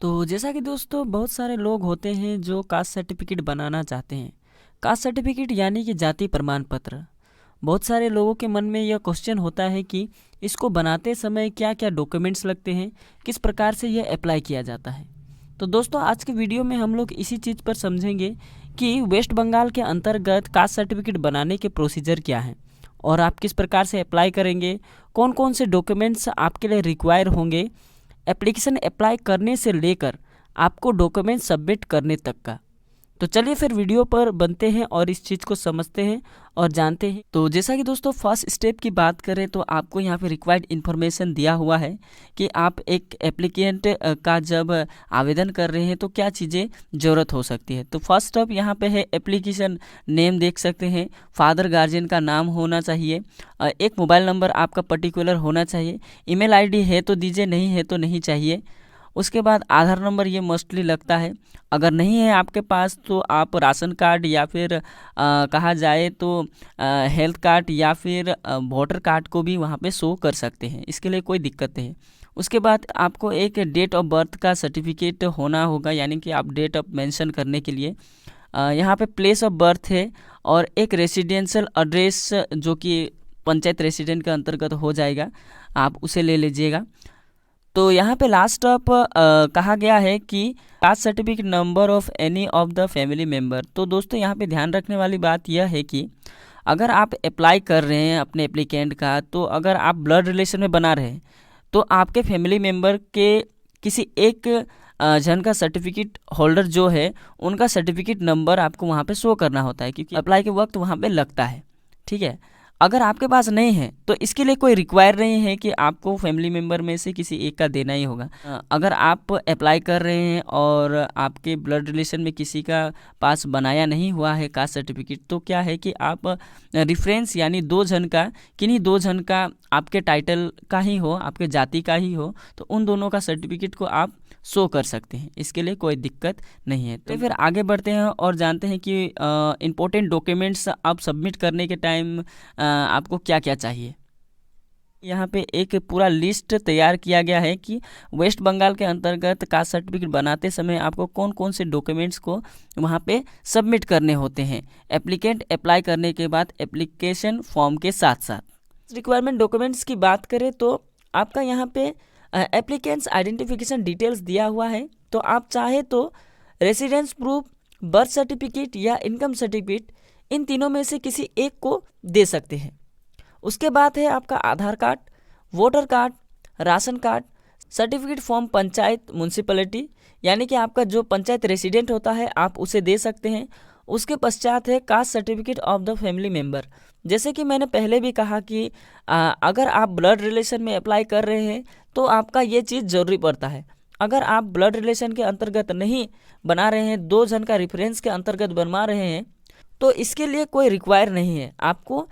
तो जैसा कि दोस्तों बहुत सारे लोग होते हैं जो कास्ट सर्टिफिकेट बनाना चाहते हैं। कास्ट सर्टिफिकेट यानी कि जाति प्रमाण पत्र। बहुत सारे लोगों के मन में यह क्वेश्चन होता है कि इसको बनाते समय क्या क्या डॉक्यूमेंट्स लगते हैं, किस प्रकार से यह अप्लाई किया जाता है। तो दोस्तों आज के वीडियो में हम लोग इसी चीज़ पर समझेंगे कि वेस्ट बंगाल के अंतर्गत कास्ट सर्टिफिकेट बनाने के प्रोसीजर क्या हैं और आप किस प्रकार से अप्लाई करेंगे, कौन कौन से डॉक्यूमेंट्स आपके लिए रिक्वायर होंगे एप्लीकेशन अप्लाई करने से लेकर आपको डॉक्यूमेंट सबमिट करने तक का। तो चलिए फिर वीडियो पर बनते हैं और इस चीज़ को समझते हैं और जानते हैं। तो जैसा कि दोस्तों फर्स्ट स्टेप की बात करें तो आपको यहाँ पे रिक्वायर्ड इन्फॉर्मेशन दिया हुआ है कि आप एक एप्लीकेंट का जब आवेदन कर रहे हैं तो क्या चीज़ें ज़रूरत हो सकती है। तो फर्स्ट स्टेप यहाँ पे है एप्लीकेशन नेम, देख सकते हैं फादर गार्जियन का नाम होना चाहिए, एक मोबाइल नंबर आपका पर्टिकुलर होना चाहिए, ईमेल आईडी है तो दीजिए, नहीं है तो नहीं चाहिए। उसके बाद आधार नंबर ये मोस्टली लगता है, अगर नहीं है आपके पास तो आप राशन कार्ड या फिर कहा जाए तो हेल्थ कार्ड या फिर वोटर कार्ड को भी वहाँ पे शो कर सकते हैं, इसके लिए कोई दिक्कत नहीं। उसके बाद आपको एक डेट ऑफ बर्थ का सर्टिफिकेट होना होगा, यानी कि आप डेट ऑफ मेंशन करने के लिए यहाँ पे प्लेस ऑफ बर्थ है और एक रेसिडेंशियल एड्रेस जो कि पंचायत रेसिडेंट के अंतर्गत हो जाएगा, आप उसे ले लीजिएगा। तो यहाँ पे लास्ट ऑफ कहा गया है कि caste certificate number of any of the family member. तो दोस्तों यहाँ पे ध्यान रखने वाली बात यह है कि अगर आप अप्लाई कर रहे हैं अपने एप्लीकेंट का, तो अगर आप ब्लड रिलेशन में बना रहे हैं तो आपके फैमिली मेम्बर के किसी एक जन का सर्टिफिकेट होल्डर जो है उनका सर्टिफिकेट नंबर आपको वहाँ पे शो करना होता है, क्योंकि अप्लाई के वक्त वहाँ पे लगता है। ठीक है, अगर आपके पास नहीं है तो इसके लिए कोई रिक्वायर नहीं है कि आपको फैमिली मेम्बर में से किसी एक का देना ही होगा। अगर आप अप्लाई कर रहे हैं और आपके ब्लड रिलेशन में किसी का पास बनाया नहीं हुआ है कास्ट सर्टिफिकेट, तो क्या है कि आप रेफरेंस यानी दो जन का, किन्हीं दो जन का आपके टाइटल का ही हो, आपके जाति का ही हो, तो उन दोनों का सर्टिफिकेट को आप शो कर सकते हैं, इसके लिए कोई दिक्कत नहीं है। तो फिर आगे बढ़ते हैं और जानते हैं कि इम्पोर्टेंट डॉक्यूमेंट्स आप सबमिट करने के टाइम आपको क्या क्या चाहिए। यहाँ पे एक पूरा लिस्ट तैयार किया गया है कि वेस्ट बंगाल के अंतर्गत कास्ट सर्टिफिकेट बनाते समय आपको कौन कौन से डॉक्यूमेंट्स को वहाँ पे सबमिट करने होते हैं एप्लीकेंट अप्लाई करने के बाद एप्लीकेशन फॉर्म के साथ साथ। रिक्वायरमेंट डॉक्यूमेंट्स की बात करें तो आपका यहाँ पे एप्लीकेंट्स आइडेंटिफिकेशन डिटेल्स दिया हुआ है, तो आप चाहे तो रेसिडेंस प्रूफ, बर्थ सर्टिफिकेट या इनकम सर्टिफिकेट, इन तीनों में से किसी एक को दे सकते हैं। उसके बाद है आपका Aadhaar card, voter card, ration card, certificate form panchayat municipality, यानी कि आपका जो पंचायत रेसिडेंट होता है आप उसे दे सकते हैं। उसके पश्चात है caste certificate of the family member. जैसे कि मैंने पहले भी कहा कि अगर आप ब्लड रिलेशन में अप्लाई कर रहे हैं तो आपका ये चीज़ ज़रूरी पड़ता है। अगर आप ब्लड रिलेशन के अंतर्गत नहीं बना रहे हैं, दो जन का रेफरेंस के अंतर्गत बनवा रहे हैं, तो इसके लिए कोई रिक्वायर नहीं है, आपको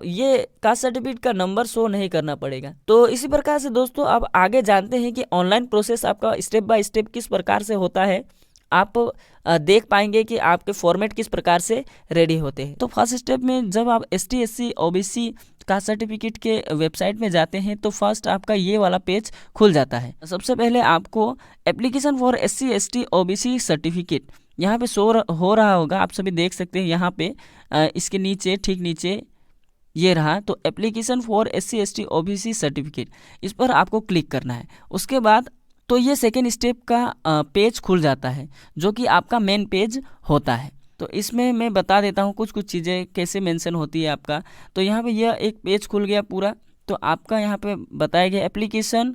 ये कास्ट सर्टिफिकेट का नंबर शो नहीं करना पड़ेगा। तो इसी प्रकार से दोस्तों अब आगे जानते हैं कि ऑनलाइन प्रोसेस आपका स्टेप बाय स्टेप किस प्रकार से होता है। आप देख पाएंगे कि आपके फॉर्मेट किस प्रकार से रेडी होते हैं। तो फर्स्ट स्टेप में जब आप ST SC OBC caste certificate के वेबसाइट में जाते हैं तो फर्स्ट आपका ये वाला पेज खुल जाता है। सबसे पहले आपको application for SC ST OBC certificate यहाँ पे शो हो रहा होगा, आप सभी देख सकते हैं यहाँ पे इसके नीचे, ठीक नीचे ये रहा, तो application for SC ST OBC certificate, इस पर आपको क्लिक करना है। उसके बाद तो ये सेकेंड स्टेप का पेज खुल जाता है जो कि आपका मेन पेज होता है। तो इसमें मैं बता देता हूँ कुछ चीज़ें कैसे मेंशन होती है आपका। तो यहाँ पे यह एक पेज खुल गया पूरा, तो आपका यहाँ पे बताया गया एप्लीकेशन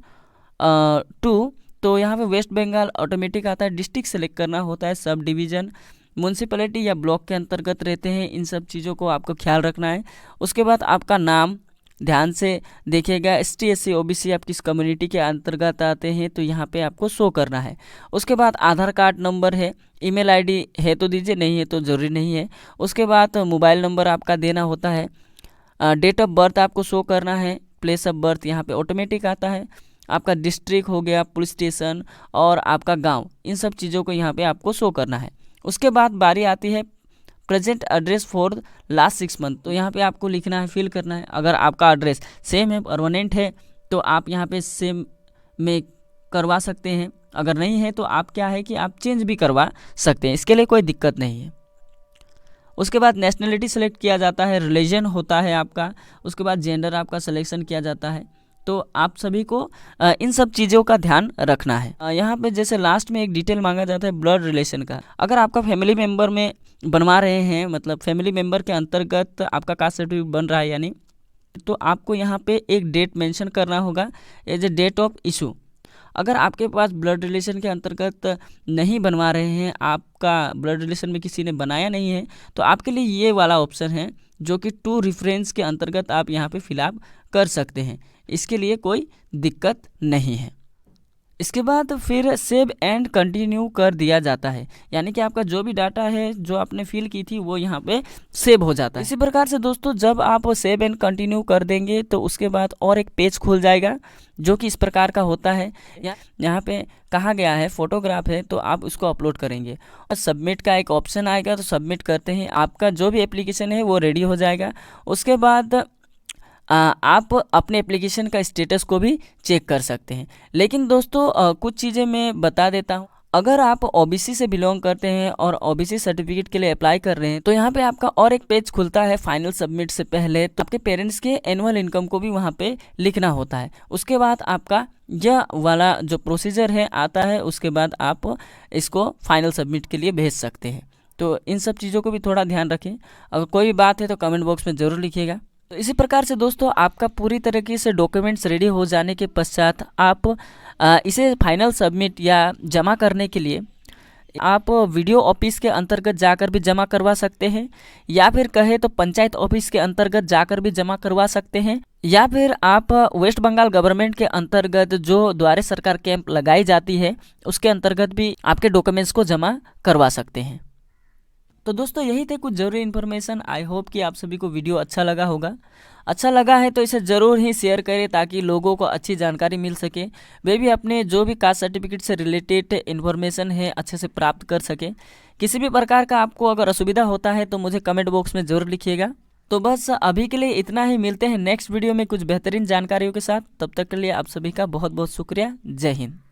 टू, तो यहाँ पे वेस्ट बंगाल ऑटोमेटिक आता है, डिस्ट्रिक्ट सेलेक्ट करना होता है, सब डिवीज़न, म्यूनसिपैलिटी या ब्लॉक के अंतर्गत रहते हैं, इन सब चीज़ों को आपको ख्याल रखना है। उसके बाद आपका नाम ध्यान से देखिएगा, ST SC OBC आप किस कम्युनिटी के अंतर्गत आते हैं तो यहाँ पे आपको शो करना है। उसके बाद आधार कार्ड नंबर है, ईमेल आईडी है तो दीजिए, नहीं है तो ज़रूरी नहीं है। उसके बाद मोबाइल नंबर आपका देना होता है, डेट ऑफ बर्थ आपको शो करना है, प्लेस ऑफ बर्थ यहाँ पे ऑटोमेटिक आता है, आपका डिस्ट्रिक्ट हो गया, पुलिस स्टेशन और आपका गाँव, इन सब चीज़ों को यहाँ पर आपको शो करना है। उसके बाद बारी आती है present address for last 6 month, तो यहाँ पे आपको लिखना है, फिल करना है। अगर आपका एड्रेस सेम है, परमानेंट है, तो आप यहाँ पे सेम में करवा सकते हैं। अगर नहीं है तो आप क्या है कि आप चेंज भी करवा सकते हैं, इसके लिए कोई दिक्कत नहीं है। उसके बाद नेशनलिटी सेलेक्ट किया जाता है, रिलीजन होता है आपका, उसके बाद जेंडर आपका सिलेक्शन किया जाता है। तो आप सभी को इन सब चीज़ों का ध्यान रखना है। यहाँ पे जैसे लास्ट में एक डिटेल मांगा जाता है ब्लड रिलेशन का। अगर आपका फैमिली मेम्बर में बनवा रहे हैं, मतलब फैमिली मेम्बर के अंतर्गत आपका कास्ट सर्टिफिकेट बन रहा है यानी, तो आपको यहाँ पे एक डेट मेंशन करना होगा as a date of issue. अगर आपके पास ब्लड रिलेशन के अंतर्गत नहीं बनवा रहे हैं, आपका ब्लड रिलेशन में किसी ने बनाया नहीं है, तो आपके लिए ये वाला ऑप्शन है जो कि टू रेफरेंस के अंतर्गत आप यहाँ पे फिलअप कर सकते हैं, इसके लिए कोई दिक्कत नहीं है। इसके बाद फिर सेव एंड कंटिन्यू कर दिया जाता है, यानी कि आपका जो भी डाटा है जो आपने फिल की थी वो यहाँ पे सेव हो जाता है। इसी प्रकार से दोस्तों जब आप सेव एंड कंटिन्यू कर देंगे तो उसके बाद और एक पेज खुल जाएगा जो कि इस प्रकार का होता है। यहाँ पे कहा गया है फोटोग्राफ है तो आप उसको अपलोड करेंगे और सबमिट का एक ऑप्शन आएगा, तो सबमिट करते ही आपका जो भी एप्लीकेशन है वो रेडी हो जाएगा। उसके बाद आप अपने एप्लीकेशन का स्टेटस को भी चेक कर सकते हैं। लेकिन दोस्तों कुछ चीज़ें मैं बता देता हूँ। अगर आप ओबीसी से बिलोंग करते हैं और ओबीसी सर्टिफिकेट के लिए अप्लाई कर रहे हैं तो यहाँ पे आपका और एक पेज खुलता है फाइनल सबमिट से पहले, तो आपके पेरेंट्स के एनुअल इनकम को भी वहाँ पे लिखना होता है। उसके बाद आपका यह वाला जो प्रोसीजर है आता है, उसके बाद आप इसको फाइनल सबमिट के लिए भेज सकते हैं। तो इन सब चीज़ों को भी थोड़ा ध्यान रखें। अगर कोई भी बात है तो कमेंट बॉक्स में ज़रूर लिखिएगा। तो इसी प्रकार से दोस्तों आपका पूरी तरीके से डॉक्यूमेंट्स रेडी हो जाने के पश्चात आप इसे फाइनल सबमिट या जमा करने के लिए आप वीडियो ऑफिस के अंतर्गत जाकर भी जमा करवा सकते हैं, या फिर कहे तो पंचायत ऑफिस के अंतर्गत जाकर भी जमा करवा सकते हैं, या फिर आप वेस्ट बंगाल गवर्नमेंट के अंतर्गत जो द्वारे सरकार कैंप लगाई जाती है उसके अंतर्गत भी आपके डॉक्यूमेंट्स को जमा करवा सकते हैं। तो दोस्तों यही थे कुछ ज़रूरी इन्फॉर्मेशन। आई होप कि आप सभी को वीडियो अच्छा लगा होगा। अच्छा लगा है तो इसे ज़रूर ही शेयर करें ताकि लोगों को अच्छी जानकारी मिल सके, वे भी अपने जो भी कास्ट सर्टिफिकेट से रिलेटेड इन्फॉर्मेशन है अच्छे से प्राप्त कर सके। किसी भी प्रकार का आपको अगर असुविधा होता है तो मुझे कमेंट बॉक्स में ज़रूर लिखिएगा। तो बस अभी के लिए इतना ही, मिलते हैं नेक्स्ट वीडियो में कुछ बेहतरीन जानकारियों के साथ। तब तक के लिए आप सभी का बहुत बहुत शुक्रिया। जय हिंद।